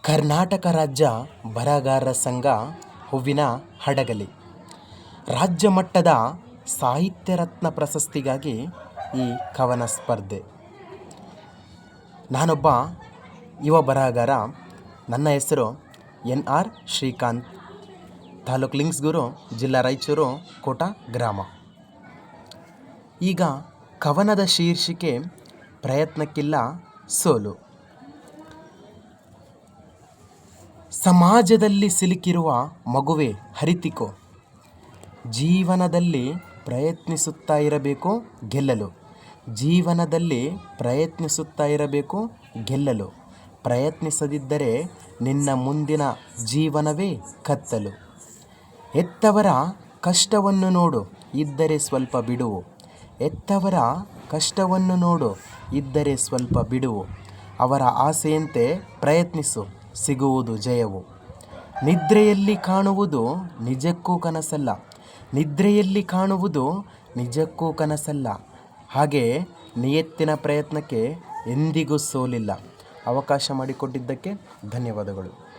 ಕರ್ನಾಟಕ ರಾಜ್ಯ ಬರಹಗಾರರ ಸಂಘ ಹೂವಿನ ಹಡಗಲಿ ರಾಜ್ಯ ಮಟ್ಟದ ಸಾಹಿತ್ಯ ರತ್ನ ಪ್ರಶಸ್ತಿಗಾಗಿ ಈ ಕವನ ಸ್ಪರ್ಧೆ. ನಾನೊಬ್ಬ ಯುವ ಬರಹಗಾರ. ನನ್ನ ಹೆಸರು NR ಶ್ರೀಕಾಂತ್, ತಾಲೂಕು ಲಿಂಗ್ಸ್ಗೂರು, ಜಿಲ್ಲಾ ರಾಯಚೂರು, ಕೋಟ ಗ್ರಾಮ. ಈಗ ಕವನದ ಶೀರ್ಷಿಕೆ ಪ್ರಯತ್ನಕ್ಕಿಲ್ಲ ಸೋಲು. ಸಮಾಜದಲ್ಲಿ ಸಿಲುಕಿರುವ ಮಗುವೆ ಹರಿತಿಕೋ, ಜೀವನದಲ್ಲಿ ಪ್ರಯತ್ನಿಸುತ್ತಾ ಇರಬೇಕು ಗೆಲ್ಲಲು. ಜೀವನದಲ್ಲಿ ಪ್ರಯತ್ನಿಸುತ್ತಾ ಇರಬೇಕು ಗೆಲ್ಲಲು. ಪ್ರಯತ್ನಿಸದಿದ್ದರೆ ನಿನ್ನ ಮುಂದಿನ ಜೀವನವೇ ಕತ್ತಲು. ಹೆತ್ತವರ ಕಷ್ಟವನ್ನು ನೋಡು, ಇದ್ದರೆ ಸ್ವಲ್ಪ ಬಿಡುವು. ಹೆತ್ತವರ ಕಷ್ಟವನ್ನು ನೋಡು, ಇದ್ದರೆ ಸ್ವಲ್ಪ ಬಿಡುವು. ಅವರ ಆಸೆಯಂತೆ ಪ್ರಯತ್ನಿಸು, ಸಿಗುವುದು ಜಯವು. ನಿದ್ರೆಯಲ್ಲಿ ಕಾಣುವುದು ನಿಜಕ್ಕೂ ಕನಸಲ್ಲ. ನಿದ್ರೆಯಲ್ಲಿ ಕಾಣುವುದು ನಿಜಕ್ಕೂ ಕನಸಲ್ಲ. ಹಾಗೆ ನಿಯತ್ತಿನ ಪ್ರಯತ್ನಕ್ಕೆ ಎಂದಿಗೂ ಸೋಲಿಲ್ಲ. ಅವಕಾಶ ಮಾಡಿಕೊಟ್ಟಿದ್ದಕ್ಕೆ ಧನ್ಯವಾದಗಳು.